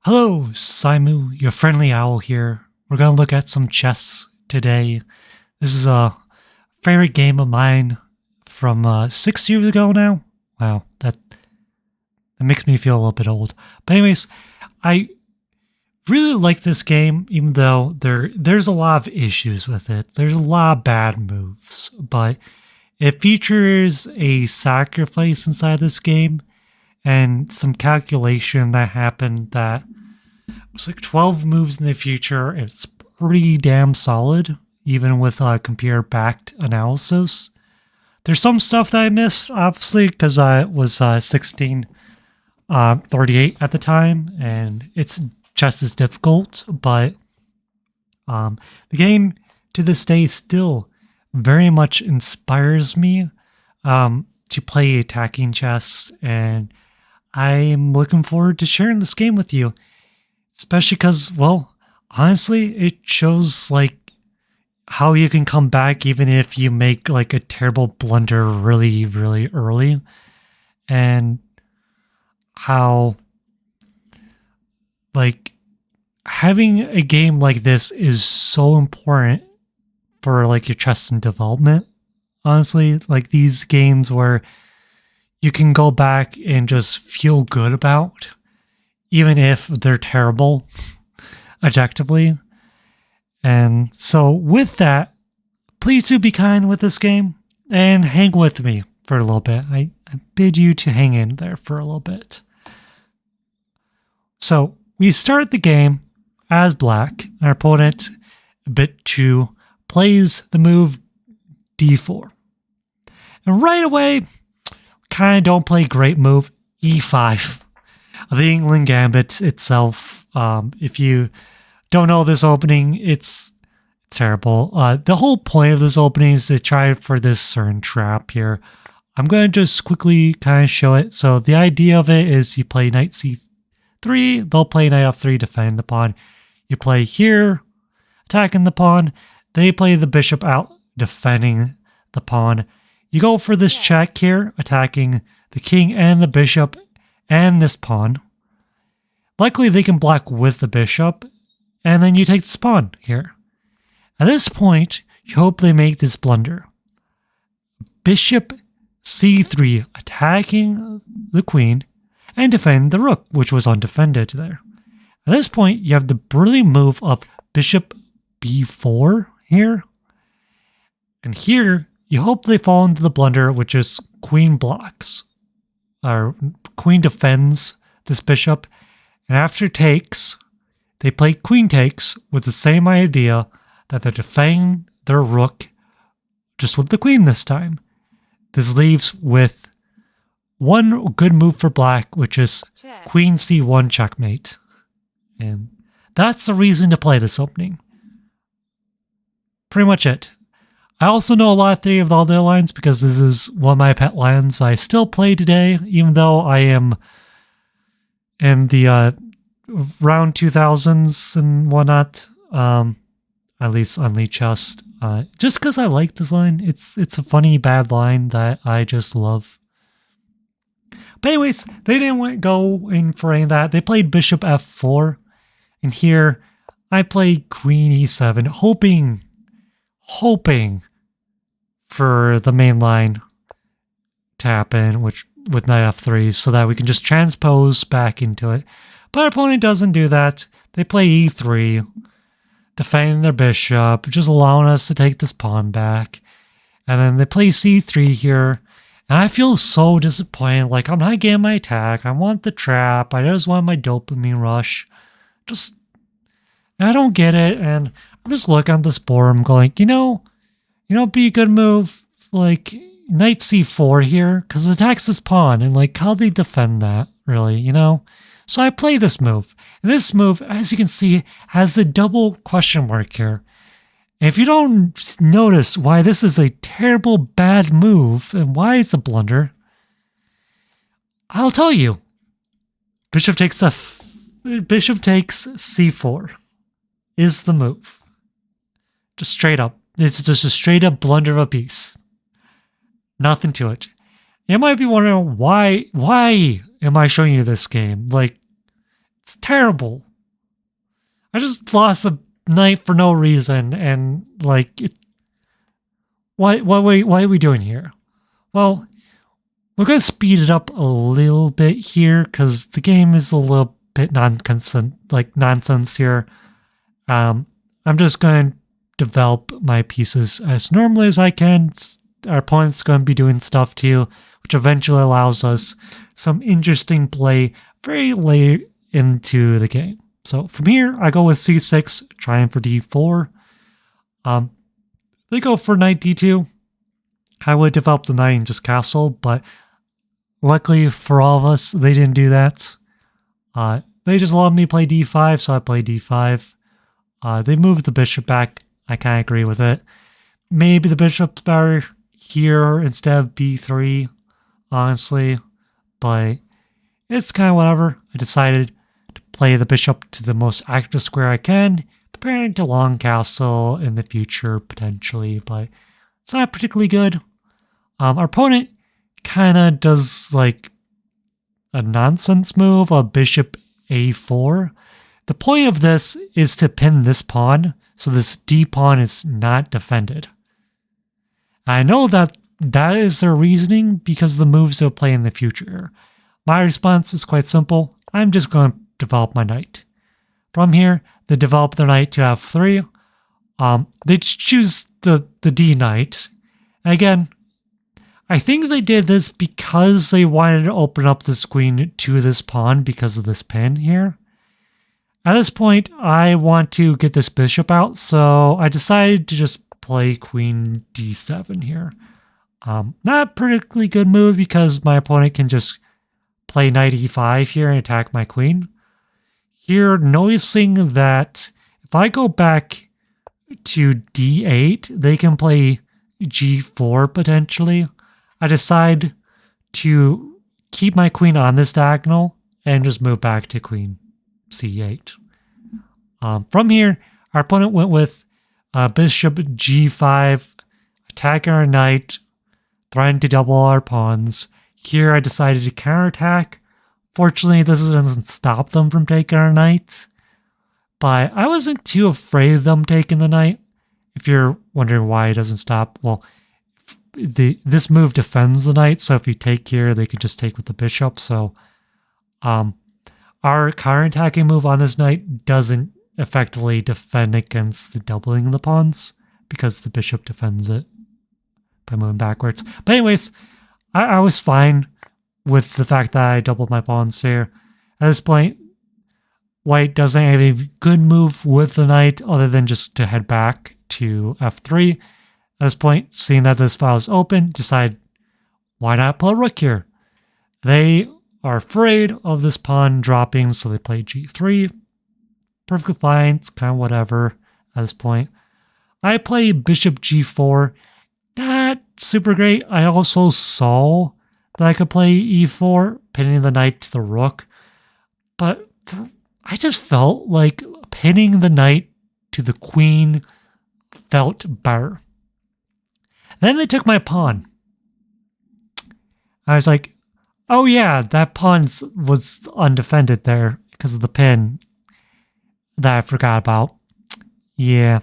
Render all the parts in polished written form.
Hello, Symue, your friendly owl here. We're going to look at some chess today. This is a favorite game of mine from 6 years ago now. Wow, that makes me feel a little bit old. But anyways, I really like this game, even though there's a lot of issues with it. There's a lot of bad moves, but it features a sacrifice inside this game and some calculation that happened that it's like 12 moves in the future. It's pretty damn solid, even with computer-backed analysis. There's some stuff that I missed, obviously, because I was 1638 at the time, and it's just as difficult, but the game to this day still very much inspires me to play attacking chess, and I'm looking forward to sharing this game with you. Especially because, well, honestly, it shows like how you can come back even if you make like a terrible blunder really, really early, and how like having a game like this is so important for like your trust and development. Honestly, like these games where you can go back and just feel good about even if they're terrible objectively. And so with that, please do be kind with this game and hang with me for a little bit. I bid you to hang in there for a little bit. So we start the game as black. Our opponent, bit 2, plays the move d4. And right away, kind of don't play great move, e5. The England Gambit itself, if you don't know this opening, it's terrible. The whole point of this opening is to try for this certain trap here. I'm going to just quickly kind of show it. So the idea of it is you play knight c3, they'll play knight f3, defending the pawn. You play here, attacking the pawn. They play the bishop out, defending the pawn. You go for this check here, attacking the king and the bishop and this pawn. Luckily, they can block with the bishop, and then you take this pawn here. At this point, you hope they make this blunder. Bishop c3, attacking the queen and defending the rook, which was undefended there. At this point, you have the brilliant move of bishop b4 here. And here, you hope they fall into the blunder, which is queen blocks. Or queen defends this bishop, and after takes, they play queen takes with the same idea that they're defending their rook, just with the queen this time. This leaves with one good move for black, which is queen c1 checkmate. And that's the reason to play this opening. Pretty much it. I also know a lot of theory of all the lines because this is one of my pet lines I still play today, even though I am in the round 2000s and whatnot, at least on Lee Chest. Just because I like this line. It's a funny, bad line that I just love. But anyways, they didn't go in for any of that. They played bishop f4, and here I played queen e7, hoping for the main line to happen, which with knight f3, so that we can just transpose back into it. But our opponent doesn't do that. They play e3, defending their bishop, just allowing us to take this pawn back. And then they play c3 here. And I feel so disappointed. Like, I'm not getting my attack. I want the trap. I just want my dopamine rush. I don't get it. And I'm just looking at this board. I'm going, it'd be a good move, like knight c4 here, because it attacks this pawn, and like how they defend that, really, So I play this move. And this move, as you can see, has a double question mark here. And if you don't notice why this is a terrible, bad move, and why it's a blunder, I'll tell you. Bishop takes c4 is the move. Just straight up. It's just a straight up blunder of a piece. Nothing to it. You might be wondering, why am I showing you this game? Like, terrible. I just lost a knight for no reason, and like, why are we doing here? Well, we're going to speed it up a little bit here because the game is a little bit nonsense here. I'm just going to develop my pieces as normally as I can. Our opponent's going to be doing stuff too, which eventually allows us some interesting play very late into the game. So from here, I go with c6, trying for d4. They go for knight d2. I would develop the knight and just castle, but luckily for all of us, they didn't do that. They just allowed me to play d5, so I play d5. They moved the bishop back. I kind of agree with it. Maybe the bishop's better here instead of b3, honestly, but it's kind of whatever. I decided to play the bishop to the most active square I can, preparing to long castle in the future potentially, but it's not particularly good. Our opponent kind of does like a nonsense move, a bishop a4. The point of this is to pin this pawn, so this d pawn is not defended. I know that is their reasoning because of the moves they'll play in the future. My response is quite simple. I'm just going to develop my knight. From here, they develop their knight to f3. They choose the d knight. Again, I think they did this because they wanted to open up this queen to this pawn because of this pin here. At this point, I want to get this bishop out, so I decided to just play queen d7 here. Not a particularly good move because my opponent can just play knight e5 here and attack my queen. Here, noticing that if I go back to d8, they can play g4 potentially. I decide to keep my queen on this diagonal and just move back to queen c8. From here, our opponent went with bishop g5, attacking our knight, trying to double our pawns. Here I decided to counterattack. Fortunately, this doesn't stop them from taking our knight, but I wasn't too afraid of them taking the knight. If you're wondering why it doesn't stop, well, this move defends the knight, so if you take here, they could just take with the bishop. So our counterattacking move on this knight doesn't effectively defend against the doubling of the pawns because the bishop defends it by moving backwards. But anyways, I was fine with the fact that I doubled my pawns here. At this point, white doesn't have a good move with the knight other than just to head back to f3. At this point, seeing that this file is open, decide why not put a rook here? They are afraid of this pawn dropping, so they play g3. Perfectly fine, it's kind of whatever at this point. I play bishop g4. Not super great. I also saw that I could play e4, pinning the knight to the rook. But I just felt like pinning the knight to the queen felt better. Then they took my pawn. I was like, oh yeah, that pawn was undefended there because of the pin that I forgot about. Yeah.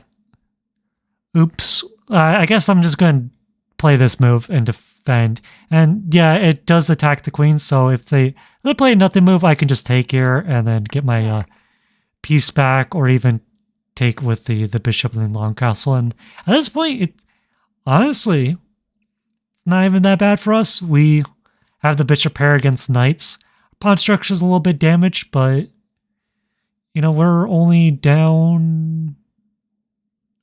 Oops. I guess I'm just going to play this move and defend. And yeah, it does attack the queen, so if they play a nothing move, I can just take here and then get my piece back, or even take with the bishop and then long castle. And at this point, honestly, it's not even that bad for us. We have the bishop pair against knights. Pawn structure is a little bit damaged, but you know, we're only down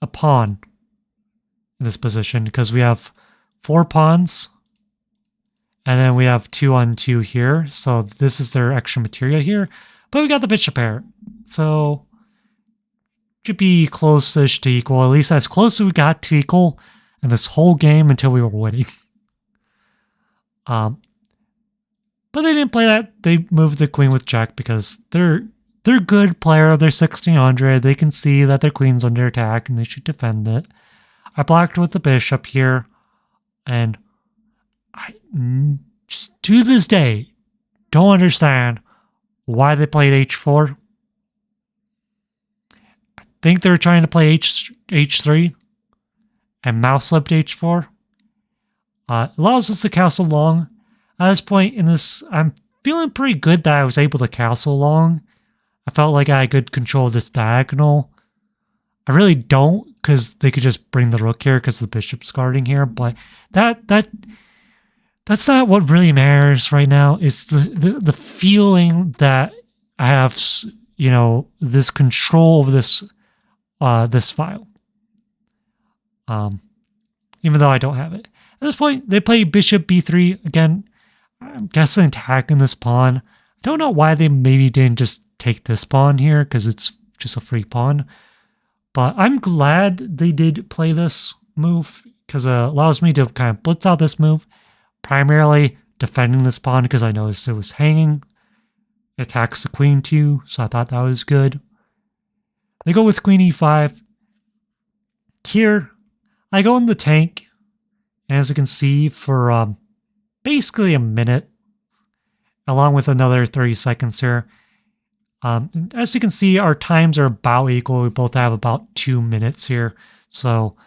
a pawn in this position because we have 4 pawns and then we have 2 on 2 here. So this is their extra material here, but we got the bishop pair. So should be close-ish to equal, at least as close as we got to equal in this whole game until we were winning. But they didn't play that. They moved the queen with check because they're good player. They're 1600. They can see that their queen's under attack and they should defend it. I blocked with the bishop here, and I just, to this day, don't understand why they played h4. think they're trying to play h3 and mouse slipped h4. Allows us to castle long. At this point in this, I'm feeling pretty good that I was able to castle long. I felt like I had good control of this diagonal. I really don't, because they could just bring the rook here because the bishop's guarding here, but that's not what really matters right now. It's the feeling that I have, this control of this this file. Even though I don't have it. At this point, they play bishop b3 again. I'm guessing attacking this pawn. I don't know why they maybe didn't just take this pawn here, because it's just a free pawn. But I'm glad they did play this move, because it allows me to kind of blitz out this move. Primarily defending this pawn, because I noticed it was hanging. It attacks the queen too, so I thought that was good. They go with queen e5. Here, I go in the tank. And as you can see, for basically a minute, along with another 30 seconds here. As you can see, our times are about equal. We both have about 2 minutes here. So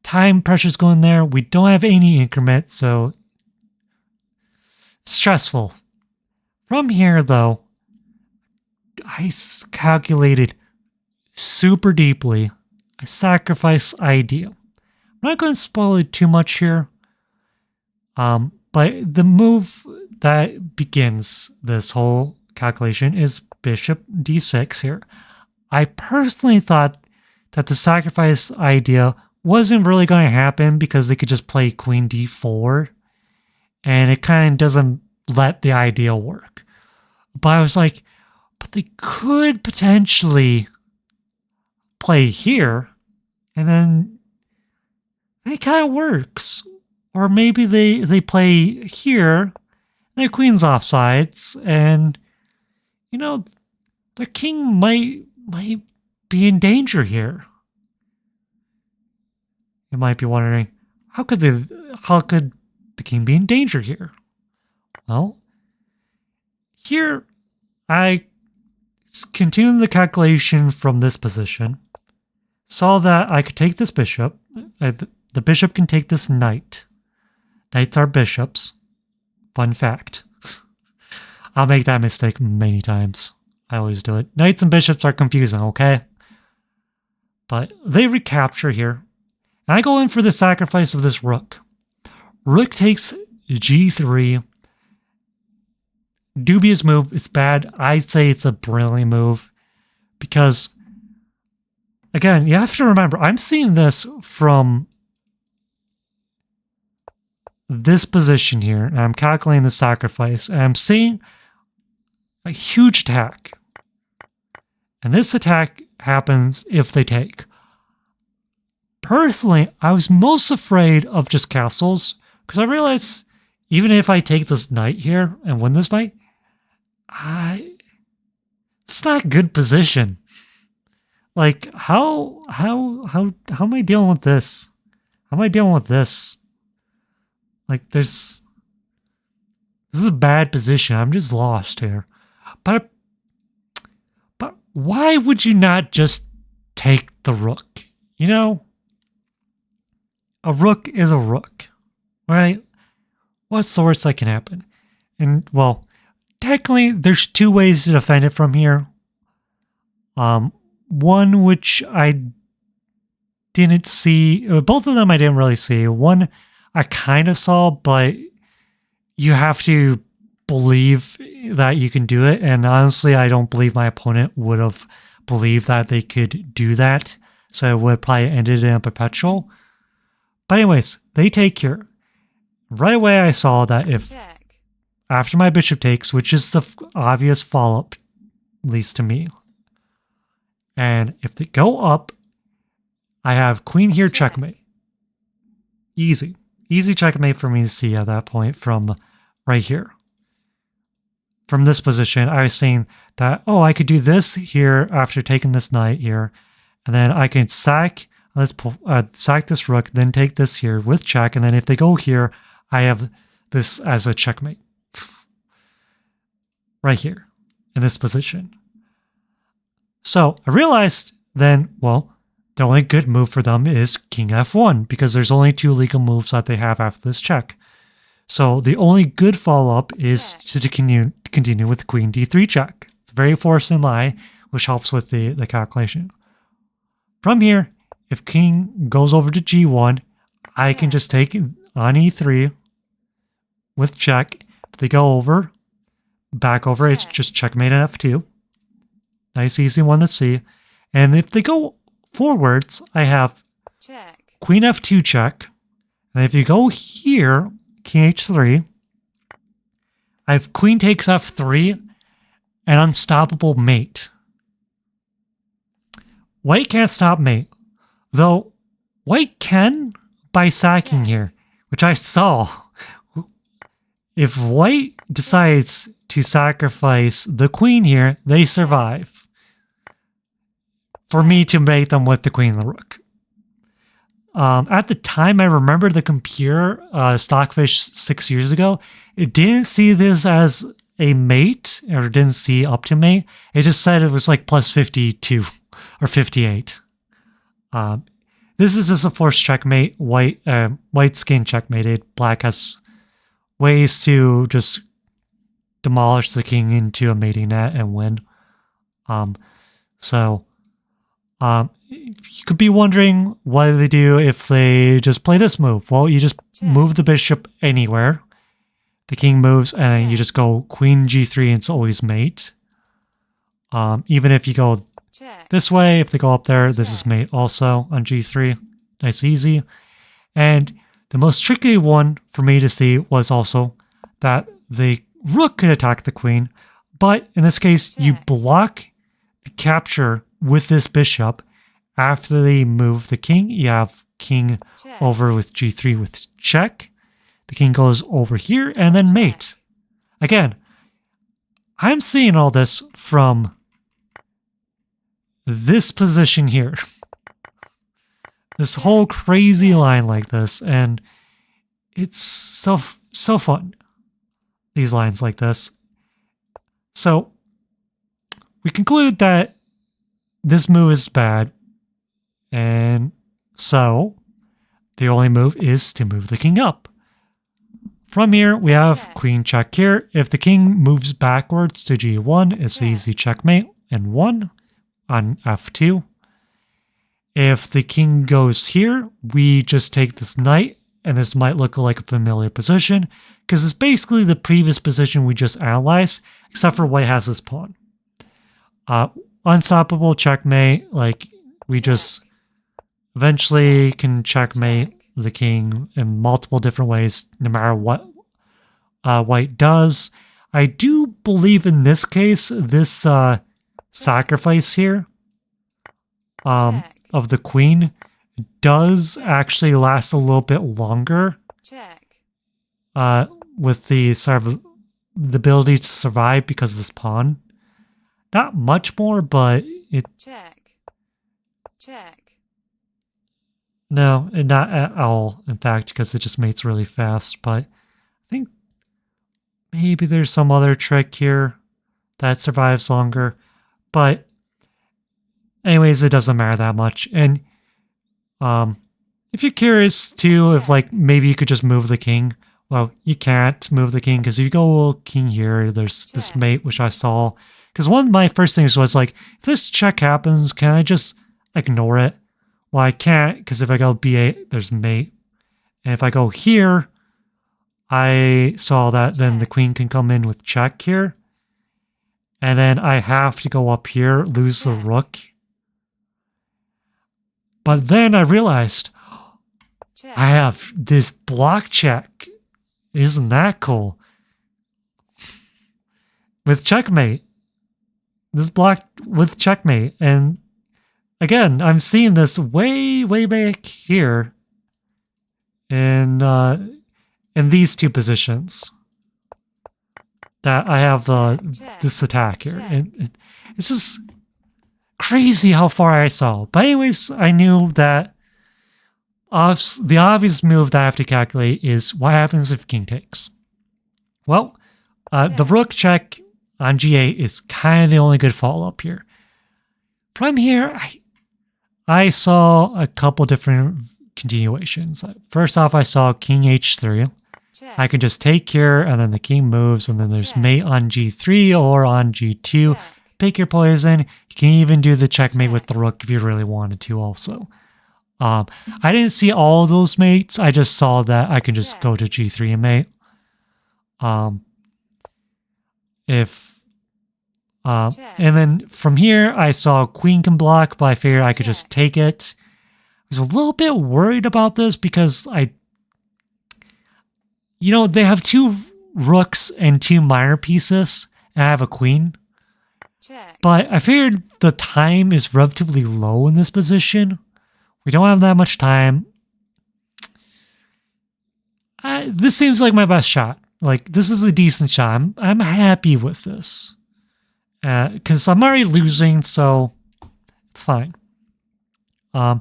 time pressure's going there. We don't have any increment, so stressful. From here, though, I calculated super deeply. I sacrifice idea. I'm not going to spoil it too much here. But the move that begins this whole calculation is bishop d6 here. I personally thought that the sacrifice idea wasn't really going to happen because they could just play queen d4 and it kind of doesn't let the idea work. But I was like, but they could potentially play here and then it kind of works. Or maybe they play here, their queen's offsides, and their king might be in danger here. You might be wondering, how could the king be in danger here? Well, here I continued the calculation from this position, saw that I could take this bishop. The bishop can take this knight. Knights are bishops. Fun fact. I'll make that mistake many times. I always do it. Knights and bishops are confusing, okay? But they recapture here. And I go in for the sacrifice of this rook. Rook takes g3. Dubious move. It's bad. I'd say it's a brilliant move. Because, again, you have to remember, I'm seeing this from this position here, and I'm calculating the sacrifice, and I'm seeing a huge attack. And this attack happens if they take. Personally, I was most afraid of just castles, because I realized even if I take this knight here and win this knight, it's not a good position. Like, how am I dealing with this? How am I dealing with this? Like, this is a bad position. I'm just lost here. But why would you not just take the rook? A rook is a rook, right? What's the worst that can happen? And, well, technically, there's 2 ways to defend it from here. One which I didn't see. Both of them I didn't really see. One I kind of saw, but you have to believe that you can do it. And honestly, I don't believe my opponent would have believed that they could do that. So it would probably ended in a perpetual. But anyways, they take here. Right away, I saw that if after my bishop takes, which is the obvious follow-up, at least to me. And if they go up, I have queen here, checkmate. Easy. Easy checkmate for me to see at that point from right here. From this position, I was saying that, oh, I could do this here after taking this knight here. And then I can sack this rook, then take this here with check. And then if they go here, I have this as a checkmate. Right here in this position. So I realized then, well, the only good move for them is king f1 because there's only 2 legal moves that they have after this check. So the only good follow-up is to continue with queen d3 check. It's a very forced in lie, which helps with the calculation. From here, if king goes over to g1, I can just take on e3 with check. If they go over, back over, it's just checkmate at f2. Nice, easy one to see. And if they go forwards, I have queen f2 check. And if you go here, king h3, I have queen takes f3 and unstoppable mate. White can't stop mate, though white can by sacking here, which I saw. If white decides to sacrifice the queen here, they survive. For me to mate them with the queen and the rook. At the time, I remember the computer, Stockfish 6 years ago, it didn't see this as a mate, or didn't see up to mate. It just said it was like plus 52 or 58. This is just a forced checkmate. White skin checkmated. Black has ways to just demolish the king into a mating net and win. You could be wondering what do they do if they just play this move. Well, you just move the bishop anywhere. The king moves and you just go queen g3 and it's always mate. Even if you go this way, if they go up there, this is mate also on g3. Nice, easy. And the most tricky one for me to see was also that the rook could attack the queen, but in this case, you block the capture with this bishop. After they move the king, you have king over with g3 with check. The king goes over here and then mate. Again, I'm seeing all this from this position here. This whole crazy line like this, and it's so fun. These lines like this. So we conclude that this move is bad, and so the only move is to move the king up. From here, we have queen check here. If the king moves backwards to g1, it's easy checkmate and 1 on f2. If the king goes here, we just take this knight, and this might look like a familiar position, because it's basically the previous position we just analyzed, except for white has this pawn. Unstoppable checkmate, like we just eventually can checkmate the king in multiple different ways, no matter what white does. I do believe in this case, this sacrifice here of the queen does actually last a little bit longer. With the ability to survive because of this pawn. Not much more, but it... No, not at all, in fact, because it just mates really fast. But I think maybe there's some other trick here that survives longer. But anyways, it doesn't matter that much. And if you're curious too, if like maybe you could just move the king. Well, you can't move the king because if you go king here, there's this mate, which I saw. Because one of my first things was like, if this check happens, can I just ignore it? Well, I can't, because if I go b8, there's mate. And if I go here, I saw that then the queen can come in with check here. And then I have to go up here, lose the rook. But then I realized, I have this block check. Isn't that cool? With checkmate. This block with checkmate. And again, I'm seeing this way back here in these two positions that I have this attack here. And it's just crazy how far I saw. But anyways, I knew that the obvious move that I have to calculate is what happens if king takes. Well, the rook check on g8 is kind of the only good follow-up here. From here, I saw a couple different continuations. First off, I saw king h3. check, I can just take here, and then the king moves, and then there's check, mate on g3 or on g2. check, Pick your poison. You can even do the checkmate check. with the rook if you really wanted to also. I didn't see all those mates. I just saw that I can just Check. go to g3 and mate. If Check. and then from here I saw queen can block, but I figured I could just Check. take it. I was a little bit worried about this because they have two rooks and two minor pieces, and I have a queen. Check. But I figured the time is relatively low in this position. We don't have that much time. This seems like my best shot. Like, this is a decent shot. I'm happy with this. Because I'm already losing, so it's fine. Then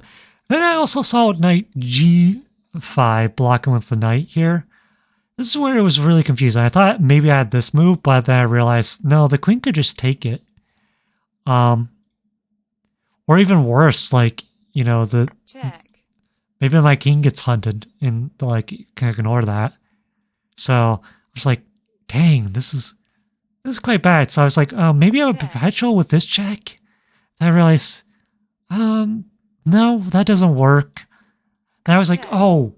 I also saw knight g5 blocking with the knight here. This is where it was really confusing. I thought maybe I had this move, but then I realized, no, the queen could just take it. Or even worse, like, Check. maybe my king gets hunted and like can ignore that. So I was like, dang, this is quite bad. So I was like, oh, maybe I have a perpetual with this check. And I realized, no, that doesn't work. Then I was like, oh,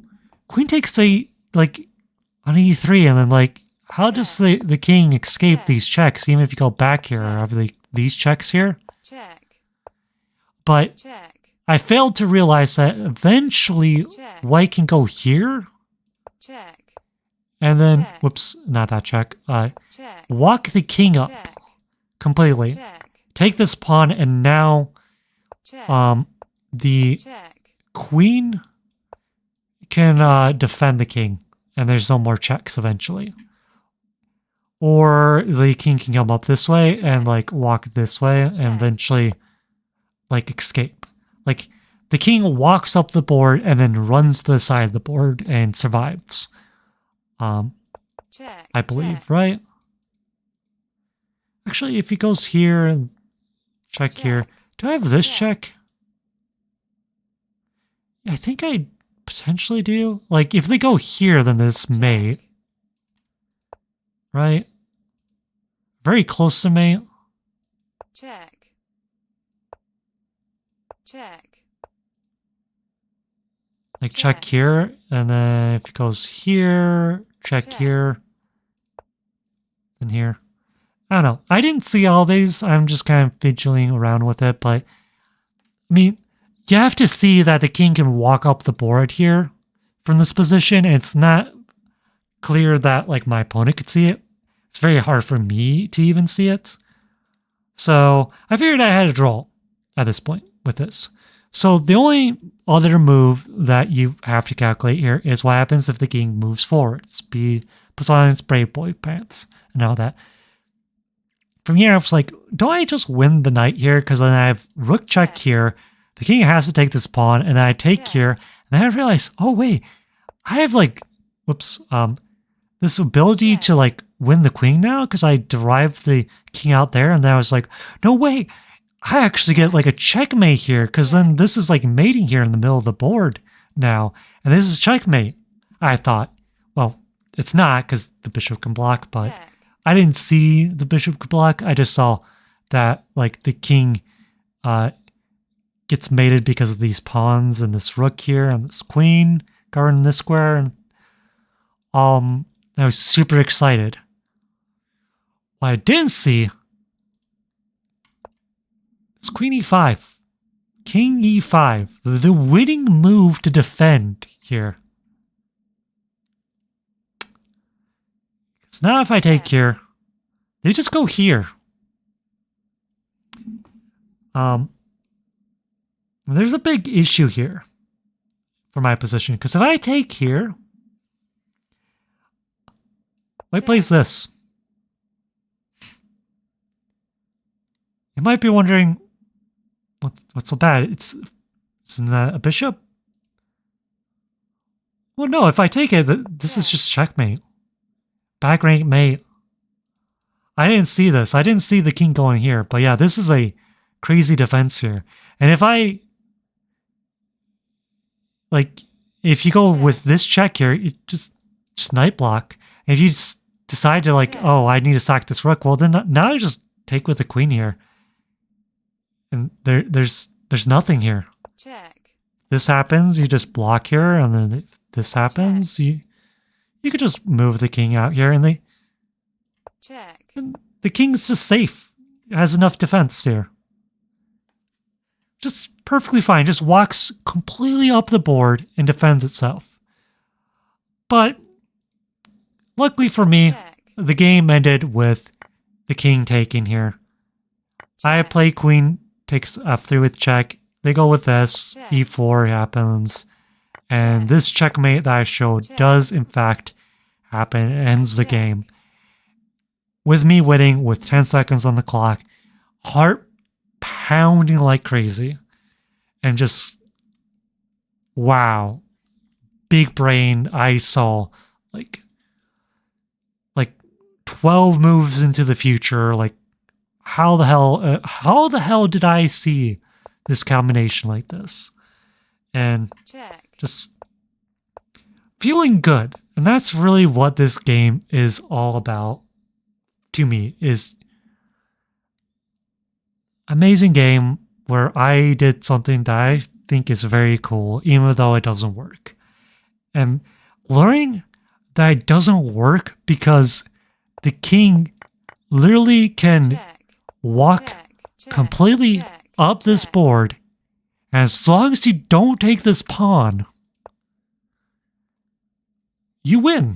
queen takes on e3, and then like, how does the king escape these checks? Even if you go back here, or have these checks here? Check. But Check. I failed to realize that eventually white can go here. Check. And then, Check. whoops, not that check. Check. Walk the king up Check. completely. Check. Take this pawn, and now Check. the Check. queen can defend the king, and there's no more checks eventually. Or the king can come up this way and like walk this way and eventually like escape. Like the king walks up the board and then runs to the side of the board and survives. Check. I believe, right? Actually, if he goes here and check here, do I have this check? I think I potentially do. Like, if they go here, then this mate. Right? Very close to mate. Check. Check. Like, check here, and then if it goes here, check here, and here. I don't know. I didn't see all these. I'm just kind of fiddling around with it, but I mean, you have to see that the king can walk up the board here from this position. And it's not clear that like my opponent could see it. It's very hard for me to even see it. So I figured I had a draw at this point with this. So the only other move that you have to calculate here is what happens if the king moves forwards. Puts on its brave boy pants and all that. From here, I was like, don't I just win the knight here? Because then I have rook check here. The king has to take this pawn, and then I take here. And then I realize, oh wait, I have like, this ability to like win the queen now because I derived the king out there. And then I was like, no wait, I actually get like a checkmate here because then this is like mating here in the middle of the board now. And this is checkmate. I thought, well, it's not because the bishop can block, but I didn't see the bishop block. I just saw that like the king gets mated because of these pawns and this rook here and this queen guarding this square. And I was super excited. What I didn't see is queen e5, king e5, the winning move to defend here. So now if I take here, they just go here. There's a big issue here for my position, because if I take here, white plays this. You might be wondering, what's so bad? Isn't that a bishop? Well, no, if I take it, this is just checkmate. Back rank mate. I didn't see this. I didn't see the king going here. But yeah, this is a crazy defense here. And if I like if you go Check. with this check here, it just night block. If you just decide to like, Check. oh, I need to sack this rook, well then now you just take with the queen here, and there's nothing here. Check. This happens, you just block here, and then if this happens, you could just move the king out here, and Check. the king's just safe. It has enough defense here. Just perfectly fine. Just walks completely up the board and defends itself. But luckily for me, Check. the game ended with the king taking here. I Check. play queen takes f3 with check. They go with this. Check. e4 happens. And Check. this checkmate that I showed Check. does in fact happen. It ends the Check. game. With me winning with 10 seconds on the clock. Heart pounding like crazy. And just, wow. Big brain. I saw like 12 moves into the future. Like, how the hell did I see this combination like this? And Check. just feeling good. And that's really what this game is all about to me, is amazing game where I did something that I think is very cool, even though it doesn't work. And learning that it doesn't work because the king literally can Check. walk Check. Check. completely Check. up this Check. board. And as long as you don't take this pawn, you win.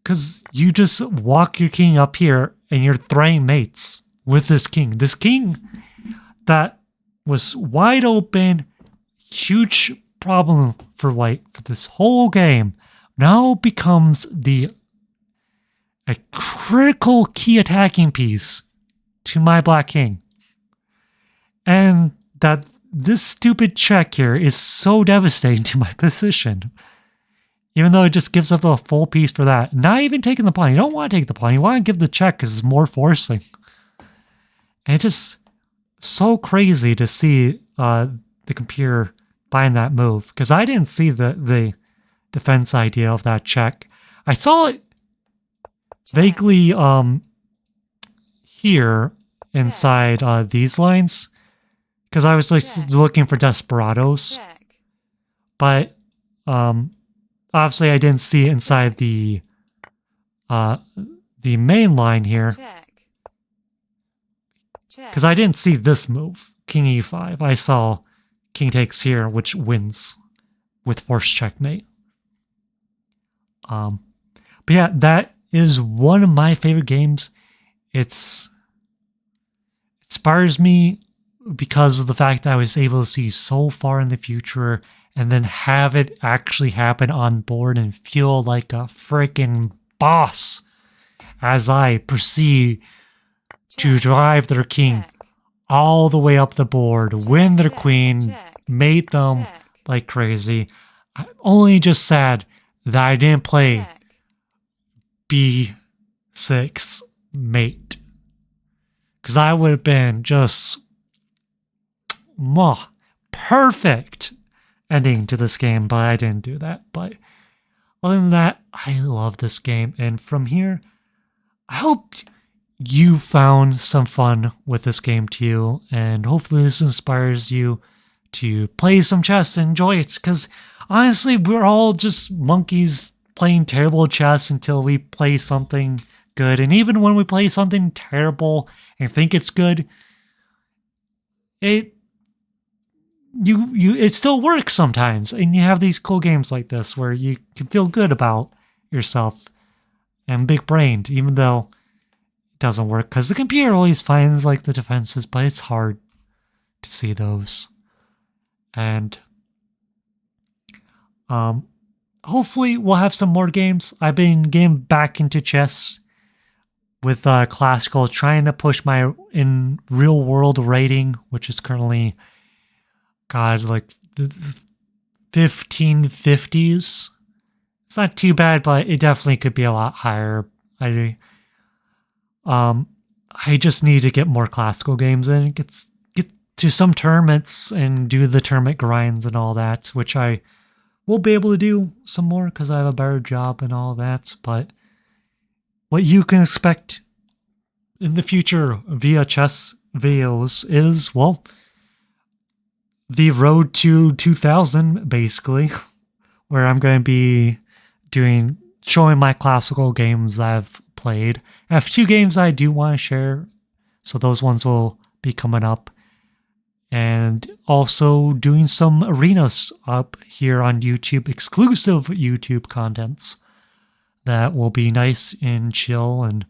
Because you just walk your king up here and you're throwing mates with this king. This king that was wide open, huge problem for white for this whole game, now becomes a critical key attacking piece to my black king. And that this stupid check here is so devastating to my position. Even though it just gives up a full piece for that. Not even taking the pawn. You don't want to take the pawn. You want to give the check because it's more forcing. And it's just so crazy to see the computer find that move. Because I didn't see the defense idea of that check. I saw it vaguely here inside these lines. Because I was like looking for desperados. Check. But obviously I didn't see it inside the main line here. Check. Check. Because I didn't see this move, king e5. I saw king takes here, which wins with forced checkmate. But yeah, that is one of my favorite games. It inspires me because of the fact that I was able to see so far in the future and then have it actually happen on board and feel like a freaking boss as I proceed to drive their king Check. all the way up the board, win their check, queen, check, mate them Check. like crazy. I'm only just sad that I didn't play Check. b6 mate. Because I would have been just perfect ending to this game, but I didn't do that. But other than that, I love this game. And from here, I hope you found some fun with this game too. And hopefully this inspires you to play some chess and enjoy it. Because honestly, we're all just monkeys playing terrible chess until we play something good. And even when we play something terrible and think it's good, it still works sometimes. And you have these cool games like this where you can feel good about yourself and big brained, even though it doesn't work because the computer always finds like the defenses, but it's hard to see those. And hopefully we'll have some more games. I've been getting back into chess with classical, trying to push my in real world rating, which is currently like the 1550s. It's not too bad, but it definitely could be a lot higher. I just need to get more classical games in, get to some tournaments and do the tournament grinds and all that, which I will be able to do some more because I have a better job and all that. But what you can expect in the future via chess videos is, well, the road to 2000, basically, where I'm going to be showing my classical games that I've played. I have 2 games I do want to share, so those ones will be coming up. And also doing some arenas up here on YouTube, exclusive YouTube contents that will be nice and chill and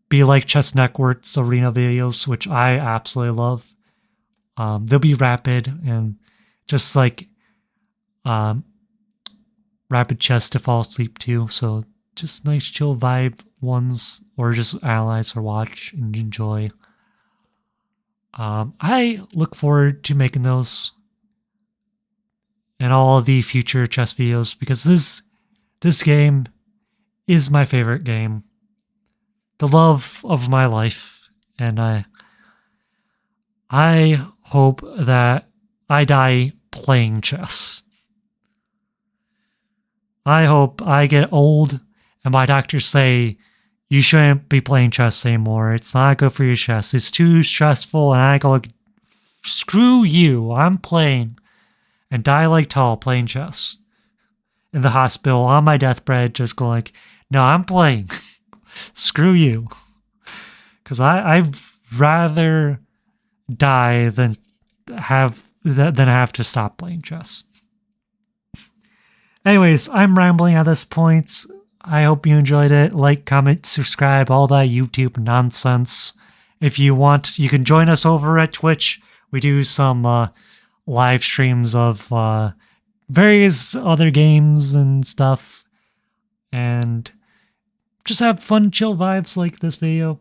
be like Chess Network's arena videos, which I absolutely love. They'll be rapid and just like rapid chess to fall asleep to. So just nice chill vibe ones, or just analyze or watch and enjoy. I look forward to making those and all the future chess videos because this game is my favorite game, the love of my life, and I hope that I die playing chess. I hope I get old and my doctors say, you shouldn't be playing chess anymore. It's not good for your chest. It's too stressful. And I go, screw you. I'm playing. And die like tall playing chess. In the hospital on my deathbed, just go like, no, I'm playing. Screw you. Because I'd rather die than have to stop playing chess. Anyways, I'm rambling at this point. I hope you enjoyed it. Like, comment, subscribe, all that YouTube nonsense. If you want, you can join us over at Twitch. We do some live streams of various other games and stuff. And just have fun, chill vibes like this video.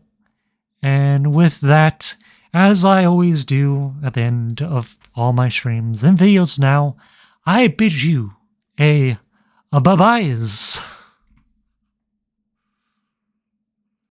And with that, as I always do at the end of all my streams and videos now, I bid you a bye-byes.